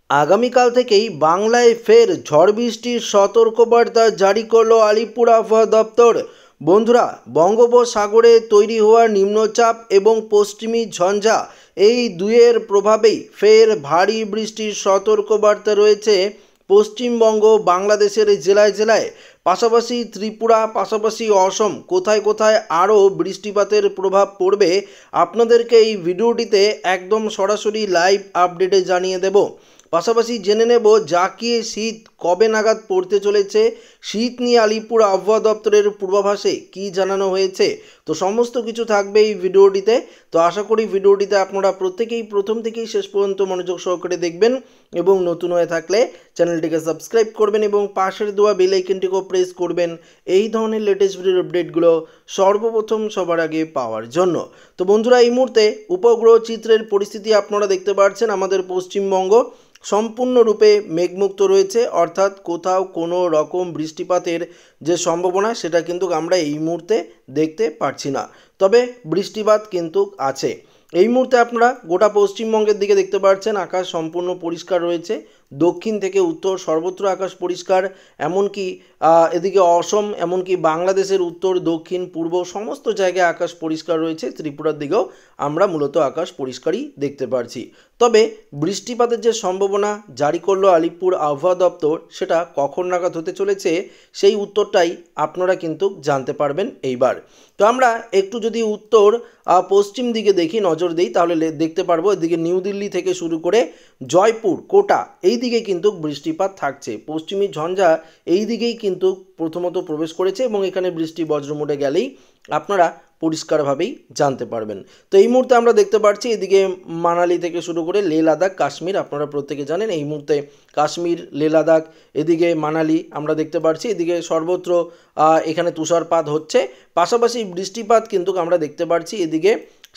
আগামীকাল থেকেই বাংলায় ফের ঝড় বৃষ্টির সতর্কবার্তা জারি করল আলিপুর আবহাওয়া দপ্তর। বন্ধুরা, বঙ্গোপসাগরে তৈরি হওয়া নিম্নচাপ এবং পশ্চিমী ঝঞ্ঝা এই দুয়ের প্রভাবেই ফের ভারী বৃষ্টির সতর্কবার্তা রয়েছে পশ্চিমবঙ্গ, বাংলাদেশের জেলায় জেলায়, পাশাপাশি ত্রিপুরা, পাশাপাশি অসম। কোথায় কোথায় আরও বৃষ্টিপাতের প্রভাব পড়বে আপনাদেরকে এই ভিডিওটিতে একদম সরাসরি লাইভ আপডেটে জানিয়ে দেব। পাশাপাশি জেনে নেব জাঁকিয়ে শীত কবে নাগাদ পড়তে চলেছে, শীত নিয়ে আলিপুর আবহাওয়া দপ্তরের পূর্বাভাসে কি জানানো হয়েছে। তো সমস্ত কিছু থাকবে এই ভিডিওটিতে। তো আশা করি ভিডিওটিতে আপনারা প্রত্যেকেই প্রথম থেকেই শেষ পর্যন্ত মনোযোগ সহকারে দেখবেন এবং নতুন হয়ে থাকলে চ্যানেলটিকে সাবস্ক্রাইব করবেন এবং পাশের দেওয়া বেল আইকনটিকেও প্রেস করবেন এই ধরনের লেটেস্ট ভিডিওর আপডেটগুলো সর্বপ্রথম সবার আগে পাওয়ার জন্য। তো বন্ধুরা, এই মুহূর্তে উপগ্রহ চিত্রের পরিস্থিতি আপনারা দেখতে পাচ্ছেন। আমাদের পশ্চিমবঙ্গ সম্পূর্ণরূপে মেঘমুক্ত রয়েছে, অর্থাৎ কোথাও কোনো রকম বৃষ্টিপাতের যে সম্ভাবনা সেটা কিন্তু আমরা এই মুহূর্তে দেখতে পাচ্ছি না। তবে বৃষ্টিপাত কিন্তু আছে। এই মুহূর্তে আপনারা গোটা পশ্চিমবঙ্গের দিকে দেখতে পাচ্ছেন আকাশ সম্পূর্ণ পরিষ্কার রয়েছে। দক্ষিণ থেকে উত্তর সর্বত্র আকাশ পরিষ্কার, এমনকি এদিকে অসম, এমনকি বাংলাদেশের উত্তর, দক্ষিণ, পূর্ব সমস্ত জায়গায় আকাশ পরিষ্কার রয়েছে। ত্রিপুরার দিকেও আমরা মূলত আকাশ পরিষ্কারই দেখতে পাচ্ছি। তবে বৃষ্টিপাতের যে সম্ভাবনা জারি করলো আলিপুর আবহাওয়া দপ্তর, সেটা কখন নাগাদ হতে চলেছে সেই উত্তরটাই আপনারা কিন্তু জানতে পারবেন এইবার। তো আমরা একটু যদি উত্তর পশ্চিম দিকে দেখি, নজর দিই, তাহলে দেখতে পারবো এদিকে নিউ দিল্লি থেকে শুরু করে জয়পুর, কোটা এই দিকে কিন্তু বৃষ্টিপাত থাকছে। পশ্চিমী ঝঞ্ঝা এই দিকেই কিন্তু প্রথমত প্রবেশ করেছে এবং এখানে বৃষ্টি বজ্রমুটে গেলেই আপনারা পরিষ্কারভাবেই জানতে পারবেন। তো এই মুহূর্তে আমরা দেখতে পাচ্ছি এদিকে মানালি থেকে শুরু করে লে লাদাখ, কাশ্মীর, আপনারা প্রত্যেকে জানেন এই মুহূর্তে কাশ্মীর, লে লাদাখ, এদিকে মানালি আমরা দেখতে পাচ্ছি। এদিকে সর্বত্র এখানে তুষারপাত হচ্ছে। পাশাপাশি বৃষ্টিপাত কিন্তু আমরা দেখতে পাচ্ছি এদিকে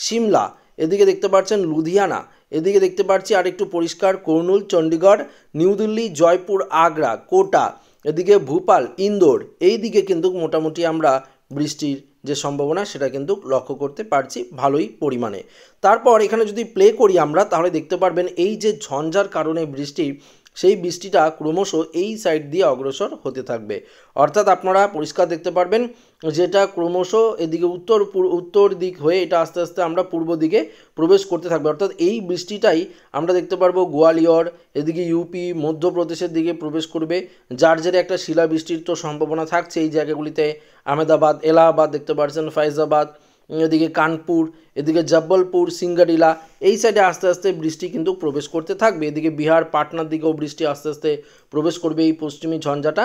সিমলা, এদিকে দেখতে পাচ্ছেন লুধিয়ানা, এদিকে দেখতে পাচ্ছি আর একটু পরিষ্কার কুর্নুল, চণ্ডীগড়, নিউ দিল্লি, জয়পুর, আগ্রা, কোটা, এদিকে ভোপাল, ইন্দোর এই দিকে কিন্তু মোটামুটি আমরা বৃষ্টির যে সম্ভাবনা সেটা কিন্তু লক্ষ্য করতে পারছি ভালোই পরিমাণে। তারপর এখানে যদি প্লে করি আমরা, তাহলে দেখতে পারবেন এই যে ঝঞ্ঝার কারণে বৃষ্টি, সেই বৃষ্টিটা ক্রমশ এই সাইড দিয়ে অগ্রসর হতে থাকবে। অর্থাৎ আপনারা পরিষ্কার দেখতে পারবেন যেটা ক্রমশ এদিকে উত্তর দিক হয়ে এটা আস্তে আস্তে আমরা পূর্ব দিকে প্রবেশ করতে থাকবে। অর্থাৎ এই বৃষ্টিটাই আমরা দেখতে পারবো গোয়ালিয়র, এদিকে ইউপি, মধ্যপ্রদেশের দিকে প্রবেশ করবে, যার জেরে একটা শিলাবৃষ্টির তো সম্ভাবনা থাকছে এই জায়গাগুলিতে। আহমেদাবাদ, এলাহাবাদ দেখতে পাচ্ছেন, ফাইজাবাদ, এদিকে কানপুর, এদিকে জব্বলপুর, সিঙ্গারিলা এই সাইডে আস্তে আস্তে বৃষ্টি কিন্তু প্রবেশ করতে থাকবে। এদিকে বিহার, পাটনার দিকেও বৃষ্টি আস্তে আস্তে প্রবেশ করবে এই পশ্চিমী ঝঞ্ঝাটা,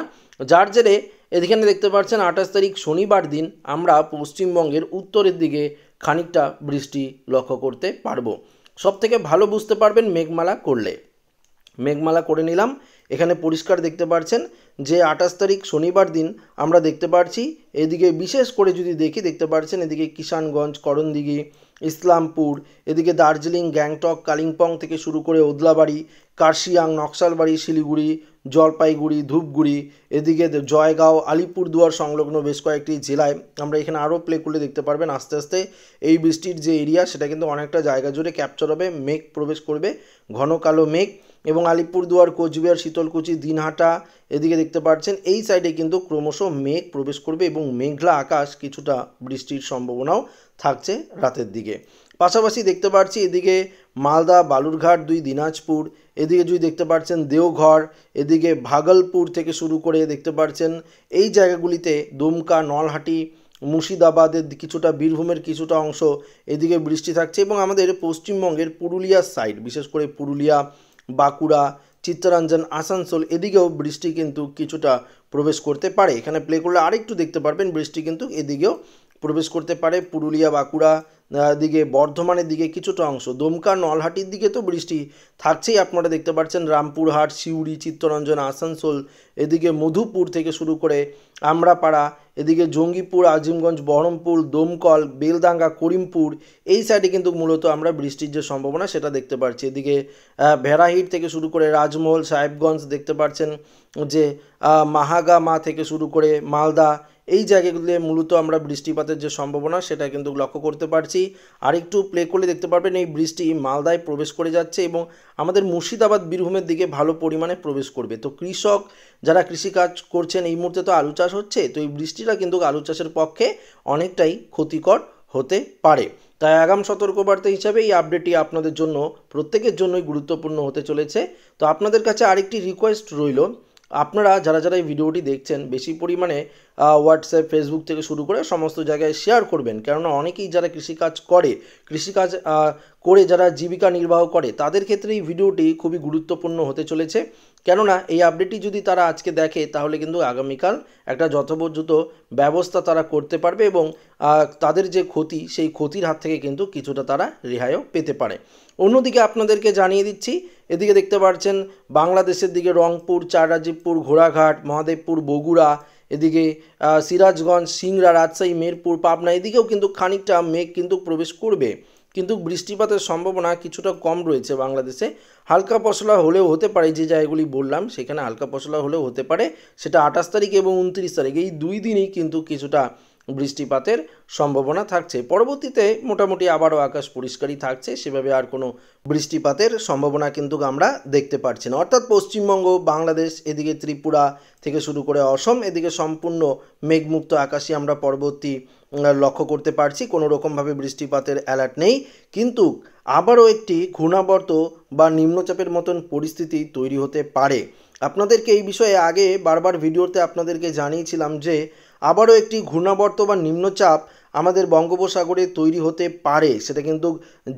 যার জেরে এখানে দেখতে পাচ্ছেন 28 তারিখ শনিবার দিন আমরা পশ্চিমবঙ্গের উত্তরের দিকে খানিকটা বৃষ্টি লক্ষ্য করতে পারবো। সবথেকে ভালো বুঝতে পারবেন মেঘমালা করলে। মেঘমালা করে নিলাম, এখানে পরিষ্কার দেখতে পাচ্ছেন যে 28 তারিখ শনিবার দিন আমরা দেখতে পাচ্ছি এদিকে বিশেষ করে যদি দেখি দেখতে পাচ্ছেন এদিকে কিষানগঞ্জ, করণদিঘি, ইসলামপুর, এদিকে দার্জিলিং, গ্যাংটক, কালিম্পং থেকে শুরু করে ওদলাবাড়ি, কার্শিয়াং, নকশালবাড়ি, শিলিগুড়ি, জলপাইগুড়ি, ধূপগুড়ি, এদিকে জয়গাঁও, আলিপুরদুয়ার সংলগ্ন বেশ কয়েকটি জেলায় আমরা এখানে আরও প্লে করলে দেখতে পারবেন আস্তে আস্তে এই বৃষ্টির যে এরিয়া সেটা কিন্তু অনেকটা জায়গা জুড়ে ক্যাপচার হবে। মেঘ প্রবেশ করবে, ঘন কালো মেঘ, এবং আলিপুরদুয়ার, কোচবিহার, শীতলকুচি, দিনহাটা এদিকে দেখতে পাচ্ছেন এই সাইডে কিন্তু ক্রমশ মেঘ প্রবেশ করবে এবং মেঘলা আকাশ, কিছুটা বৃষ্টির সম্ভাবনাও থাকছে রাতের দিকে। পাশাপাশি দেখতে পাচ্ছি এদিকে মালদা, বালুরঘাট 2, দিনাজপুর, এদিকে যদি দেখতে পাচ্ছেন দেওঘর, এদিকে ভাগলপুর থেকে শুরু করে দেখতে পাচ্ছেন এই জায়গাগুলিতে দুমকা, নলহাটি, মুর্শিদাবাদের কিছুটা, বীরভূমের কিছুটা অংশ এদিকে বৃষ্টি থাকছে। এবং আমাদের পশ্চিমবঙ্গের পুরুলিয়ার সাইড, বিশেষ করে পুরুলিয়া, বাঁকুড়া, চিত্তরঞ্জন, আসানসোল এদিকেও বৃষ্টি কিন্তু কিছুটা প্রবেশ করতে পারে। এখানে প্লে করলে আরেকটু দেখতে পারবেন বৃষ্টি কিন্তু এদিকেও প্রবেশ করতে পারে। পুরুলিয়া, বাঁকুড়া দিকে, বর্ধমানের দিকে কিছুটা অংশ, দমকা, নলহাটির দিকে তো বৃষ্টি থাকছেই। আপনারা দেখতে পাচ্ছেন রামপুরহাট, সিউড়ি, চিত্তরঞ্জন, আসানসোল, এদিকে মধুপুর থেকে শুরু করে আমরাপাড়া, এদিকে জঙ্গিপুর, আজিমগঞ্জ, বহরমপুর, দমকল, বেলদাঙ্গা, করিমপুর এই সাইডে কিন্তু মূলত আমরা বৃষ্টির যে সম্ভাবনা সেটা দেখতে পাচ্ছি। এদিকে ভেড়াহিট থেকে শুরু করে রাজমহল, সাহেবগঞ্জ দেখতে পাচ্ছেন যে মাহাগামা থেকে শুরু করে মালদা, এই জায়গাগুলিতে মূলত আমরা বৃষ্টিপাতের যে সম্ভাবনা সেটা কিন্তু লক্ষ্য করতে পারছি। আর একটু প্লে করলে দেখতে পারবেন এই বৃষ্টি মালদায় প্রবেশ করে যাচ্ছে এবং আমাদের মুর্শিদাবাদ বীরভূমের দিকে ভালো পরিমাণে প্রবেশ করবে। তো কৃষক যারা কৃষিকাজ করছেন এই মুহূর্তে তো আলু চাষ হচ্ছে, তো এই বৃষ্টিটা কিন্তু আলু চাষের পক্ষে অনেকটাই ক্ষতিকর হতে পারে। তাই আগাম সতর্কবার্তা হিসাবে এই আপডেটটি আপনাদের জন্য প্রত্যেকের জন্যই গুরুত্বপূর্ণ হতে চলেছে। তো আপনাদের কাছে আরেকটি রিকোয়েস্ট রইল, আপনারা যারা এই ভিডিওটি দেখছেন বেশি পরিমাণে হোয়াটসঅ্যাপ, ফেসবুক থেকে শুরু করে সমস্ত জায়গায় শেয়ার করবেন, কেননা অনেকেই যারা কৃষিকাজ করে যারা জীবিকা নির্বাহ করে তাদের ক্ষেত্রে এই ভিডিওটি খুবই গুরুত্বপূর্ণ হতে চলেছে। কেননা এই আপডেটটি যদি তারা আজকে দেখে তাহলে কিন্তু আগামীকাল একটা যথোপযুক্ত ব্যবস্থা তারা করতে পারবে এবং তাদের যে ক্ষতি সেই ক্ষতির হাত থেকে কিন্তু কিছুটা তারা রেহাইও পেতে পারে। অন্যদিকে আপনাদেরকে জানিয়ে দিচ্ছি, এদিকে দেখতে পাচ্ছেন বাংলাদেশের দিকে রংপুর, চাররাজীবপুর, ঘোড়াঘাট, মহাদেবপুর, বগুড়া, এদিকে সিরাজগঞ্জ, সিংড়া, রাজশাহী, মেরপুর, পাবনা এদিকেও কিন্তু খানিকটা মেঘ কিন্তু প্রবেশ করবে, কিন্তু বৃষ্টিপাতের সম্ভাবনা কিছুটা কম রয়েছে বাংলাদেশে। হালকা পশলা হলেও হতে পারে, যে জায়গাগুলি বললাম সেখানে হালকা পশলা হলেও হতে পারে, সেটা 28 তারিখ এবং 29 তারিখ এই 2 দিনই কিন্তু কিছুটা বৃষ্টিপাতের সম্ভাবনা থাকছে। পরবর্তীতে মোটামুটি আবারও আকাশ পরিষ্কারই থাকছে, সেভাবে আর কোনো বৃষ্টিপাতের সম্ভাবনা কিন্তু আমরা দেখতে পাচ্ছি না। অর্থাৎ পশ্চিমবঙ্গ, বাংলাদেশ, এদিকে ত্রিপুরা থেকে শুরু করে অসম এদিকে সম্পূর্ণ মেঘমুক্ত আকাশই আমরা পরবর্তী লক্ষ্য করতে পারছি। কোনো রকমভাবে বৃষ্টিপাতের অ্যালার্ট নেই, কিন্তু আবারও একটি ঘূর্ণাবর্ত বা নিম্নচাপের মতন পরিস্থিতি তৈরি হতে পারে। আপনাদেরকে এই বিষয়ে আগে বারবার ভিডিওতে আপনাদেরকে জানিয়েছিলাম যে আবারও একটি ঘূর্ণাবর্ত বা নিম্নচাপ আমাদের বঙ্গোপসাগরে তৈরি হতে পারে, সেটা কিন্তু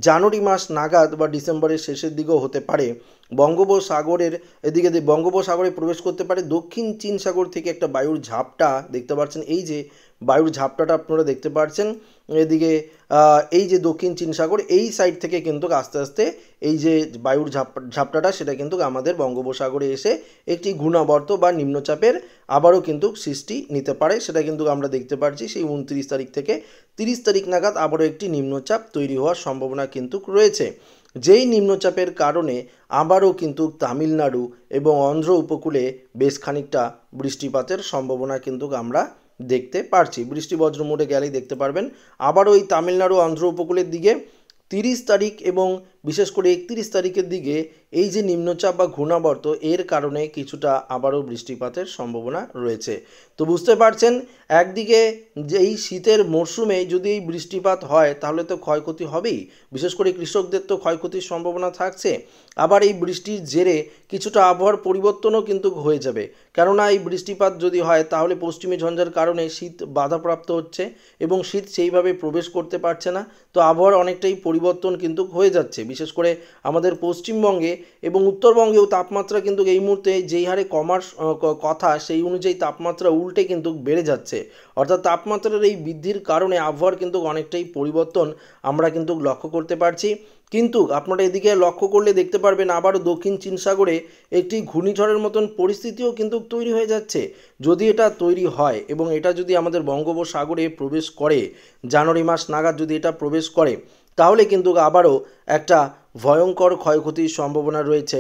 জানুয়ারি মাস নাগাদ বা ডিসেম্বরের শেষের দিকেও হতে পারে। বঙ্গোপসাগরে প্রবেশ করতে পারে দক্ষিণ চীন সাগর থেকে একটা বায়ুর ঝাপটা দেখতে পাচ্ছেন। এই যে বায়ুর ঝাপটাটা আপনারা দেখতে পাচ্ছেন, এদিকে এই যে দক্ষিণ চীন সাগর এই সাইড থেকে কিন্তু আস্তে আস্তে এই যে বায়ুর ঝাপটাটা সেটা কিন্তু আমাদের বঙ্গোপসাগরে এসে একটি ঘূর্ণাবর্ত বা নিম্নচাপের আবারও কিন্তু সৃষ্টি নিতে পারে, সেটা কিন্তু আমরা দেখতে পাচ্ছি। সেই 29 তারিখ থেকে 30 তারিখ নাগাদ আবারও একটি নিম্নচাপ তৈরি হওয়ার সম্ভাবনা কিন্তু রয়েছে, যেই নিম্নচাপের কারণে আবারও কিন্তু তামিলনাড়ু এবং অন্ধ্র উপকূলে বেশ খানিকটা বৃষ্টিপাতের সম্ভাবনা কিন্তু আমরা দেখতে পারছি। বৃষ্টি বজ্র মোডে গেলেই দেখতে পারবেন আবারও এই তামিলনাড়ু, অন্ধ্র উপকূলের দিকে 30 তারিখ এবং বিশেষ করে 31 তারিখের দিকে এই যে নিম্নচাপ বা ঘূর্ণাবর্ত এর কারণে কিছুটা আবারও বৃষ্টিপাতের সম্ভাবনা রয়েছে। তো বুঝতে পারছেন, একদিকে যে এই শীতের মরশুমে যদি এই বৃষ্টিপাত হয় তাহলে তো ক্ষয়ক্ষতি হবেই, বিশেষ করে কৃষকদের তো ক্ষয়ক্ষতির সম্ভাবনা থাকছে। আবার এই বৃষ্টির জেরে কিছুটা আবহাওয়ার পরিবর্তনও কিন্তু হয়ে যাবে, কেননা এই বৃষ্টিপাত যদি হয় তাহলে পশ্চিমী ঝঞ্ঝার কারণে শীত বাধাপ্রাপ্ত হচ্ছে এবং শীত সেইভাবে প্রবেশ করতে পারছে না। তো আবহাওয়ার অনেকটাই পরিবর্তন কিন্তু হয়ে যাচ্ছে, বিশেষ করে আমাদের পশ্চিমবঙ্গে এবং উত্তরবঙ্গেও তাপমাত্রা কিন্তু এই মুহূর্তে যেই হারে কমার কথা সেই অনুযায়ী তাপমাত্রা উল্টে কিন্তু বেড়ে যাচ্ছে। অর্থাৎ তাপমাত্রার এই বৃদ্ধির কারণে আবহাওয়ার কিন্তু অনেকটাই পরিবর্তন আমরা কিন্তু লক্ষ্য করতে পারছি। কিন্তু আপনারা এদিকে লক্ষ্য করলে দেখতে পারবেন আবারও দক্ষিণ চীন সাগরে একটি ঘূর্ণিঝড়ের মতন পরিস্থিতিও কিন্তু তৈরি হয়ে যাচ্ছে। যদি এটা তৈরি হয় এবং এটা যদি আমাদের বঙ্গোপসাগরে প্রবেশ করে, জানুয়ারি মাস নাগাদ যদি এটা প্রবেশ করে, তাহলে কিন্তু আবারও একটা ভয়ঙ্কর ক্ষয়ক্ষতির সম্ভাবনা রয়েছে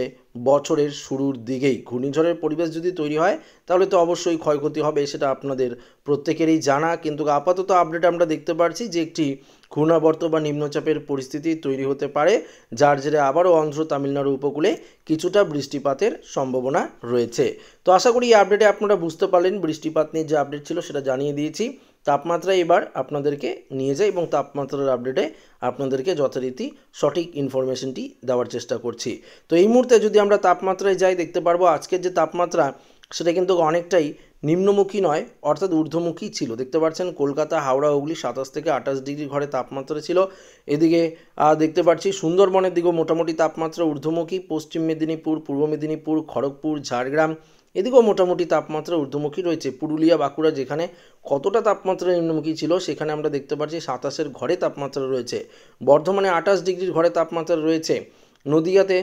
বছরের শুরুর দিকেই। ঘূর্ণিঝড়ের পরিবেশ যদি তৈরি হয় তাহলে তো অবশ্যই ক্ষয়ক্ষতি হবে, সেটা আপনাদের প্রত্যেকেরই জানা। কিন্তু আপাতত আপডেট আমরা দেখতে পাচ্ছি যে একটি ঘূর্ণাবর্ত বা নিম্নচাপের পরিস্থিতি তৈরি হতে পারে, যার জেরে আবারও অন্ধ্র তামিলনাড়ু উপকূলে কিছুটা বৃষ্টিপাতের সম্ভাবনা রয়েছে। তো আশা করি এই আপডেটে আপনারা বুঝতে পারলেন, বৃষ্টিপাত নিয়ে যে আপডেট ছিল সেটা জানিয়ে দিয়েছি। তাপমাত্রা এবার আপনাদেরকে নিয়ে যায় এবং তাপমাত্রার আপডেটে আপনাদেরকে যথারীতি সঠিক ইনফরমেশনটি দেওয়ার চেষ্টা করছি। তো এই মুহূর্তে যদি আমরা তাপমাত্রায় যাই দেখতে পারবো আজকের যে তাপমাত্রা সেটা কিন্তু অনেকটাই নিম্নমুখী নয়, অর্থাৎ ঊর্ধ্বমুখী ছিল। দেখতে পাচ্ছেন কলকাতা, হাওড়া, হুগলি 27 থেকে 28 ডিগ্রি ঘরে তাপমাত্রা ছিল। এদিকে দেখতে পাচ্ছি সুন্দরবনের দিকেও মোটামুটি তাপমাত্রা ঊর্ধ্বমুখী। পশ্চিম মেদিনীপুর, পূর্ব মেদিনীপুর, খড়গপুর, ঝাড়গ্রাম এদিকেও মোটামুটি তাপমাত্রা ঊর্ধ্বমুখী রয়েছে। পুরুলিয়া, বাঁকুড়া যেখানে কতটা তাপমাত্রা নিম্নমুখী ছিল সেখানে আমরা দেখতে পাচ্ছি 27-এর ঘরে তাপমাত্রা রয়েছে। বর্ধমানে 28 ডিগ্রির ঘরে তাপমাত্রা রয়েছে। নদিয়াতে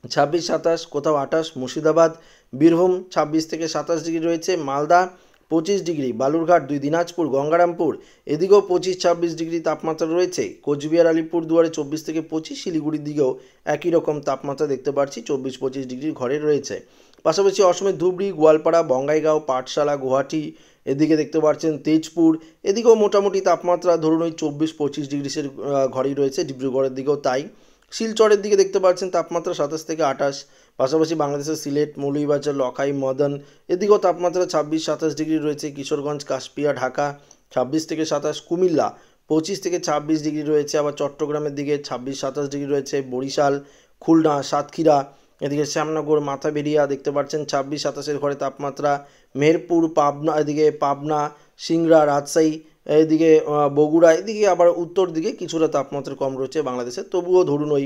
26-27, কোথাও 28, মুর্শিদাবাদ, বীরভূম 26 থেকে 27 ডিগ্রি রয়েছে। মালদা 25 ডিগ্রি, বালুরঘাট, 2 দিনাজপুর, গঙ্গারামপুর এদিকেও 25-26 ডিগ্রি তাপমাত্রা রয়েছে। কোচবিহার, আলিপুরদুয়ারে 24 থেকে 25, শিলিগুড়ির দিকেও একই রকম তাপমাত্রা দেখতে পাচ্ছি 24-25 ডিগ্রির ঘরে রয়েছে। পাশাপাশি অসমের ধুবড়ি, গোয়ালপাড়া, বঙ্গাইগাঁও, পাঠশালা, গুয়াহাটি এদিকে দেখতে পাচ্ছেন তেজপুর, এদিকেও মোটামুটি তাপমাত্রা ধরুন ওই 24-25 ডিগ্রিসের ঘরেই রয়েছে, ডিব্রুগড়ের দিকেও তাই। শিলচরের দিকে দেখতে পাচ্ছেন তাপমাত্রা 27 থেকে 28, পাশাপাশি বাংলাদেশের সিলেট, মৌলভীবাজার, লখাই, মদন এদিকেও তাপমাত্রা 26-27 ডিগ্রি রয়েছে। কিশোরগঞ্জ, কাশপিয়া, ঢাকা 26 থেকে 27, কুমিল্লা 25 থেকে 26 ডিগ্রি রয়েছে। আবার চট্টগ্রামের দিকে 26-27 ডিগ্রি রয়েছে। বরিশাল, খুলনা, সাতক্ষীরা, এদিকে শ্যামনগর, মাথাবেরিয়া দেখতে পাচ্ছেন 26-27 ঘরে তাপমাত্রা। মেহেরপুর, পাবনা, এদিকে পাবনা, সিংড়া, রাজশাহী, এদিকে বগুড়া, এদিকে আবার উত্তর দিকে কিছুটা তাপমাত্রা কম রয়েছে বাংলাদেশে, তবুও ধরুন ওই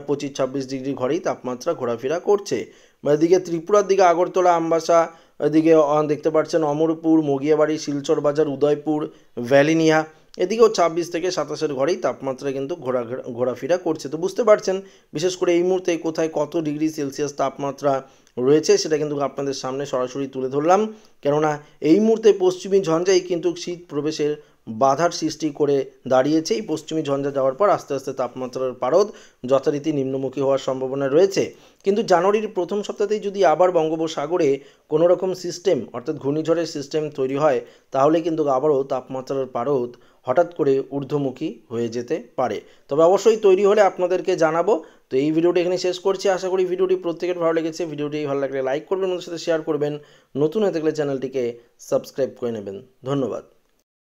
25-26 ডিগ্রি ঘরেই তাপমাত্রা ঘোরাফেরা করছে। এদিকে ত্রিপুরার দিকে আগরতলা, আমবাসা, এদিকে দেখতে পাচ্ছেন অমরপুর, মগিয়াবাড়ি, শিলচর বাজার, উদয়পুর, ভ্যালিনিয়া এদিকেও 26 থেকে 27 ঘরেই তাপমাত্রা কিন্তু ঘোরাফেরা করছে। তো বুঝতে পারছেন বিশেষ করে এই মুহূর্তে কোথায় কত ডিগ্রি সেলসিয়াস তাপমাত্রা রয়েছে সেটা কিন্তু আপনাদের সামনে সরাসরি তুলে ধরলাম, কেননা এই মুহূর্তে পশ্চিমী ঝঞ্ঝাই কিন্তু শীত প্রবেশের বাধার সৃষ্টি করে দাঁড়িয়েছে। এই পশ্চিমী ঝঞ্ঝা যাওয়ার পর আস্তে আস্তে তাপমাত্রার পারদ যথারীতি নিম্নমুখী হওয়ার সম্ভাবনা রয়েছে। কিন্তু জানুয়ারির প্রথম সপ্তাহতেই যদি আবার বঙ্গোপসাগরে কোনো রকম সিস্টেম অর্থাৎ ঘূর্ণিঝড়ের সিস্টেম তৈরি হয়, তাহলে কিন্তু আবারও তাপমাত্রার পারদ হঠাৎ করে ঊর্ধ্বমুখী হয়ে যেতে পারে। তবে অবশ্যই তৈরি হলে আপনাদেরকে জানাবো। তো এই ভিডিওটি এখানে শেষ করছি। আশা করি ভিডিওটি প্রত্যেকের ভালো লেগেছে। ভিডিওটি ভালো লাগলে লাইক করবেন, ওদের সাথে শেয়ার করবেন, নতুন হয়ে থাকলে চ্যানেলটিকে সাবস্ক্রাইব করে নেবেন। ধন্যবাদ।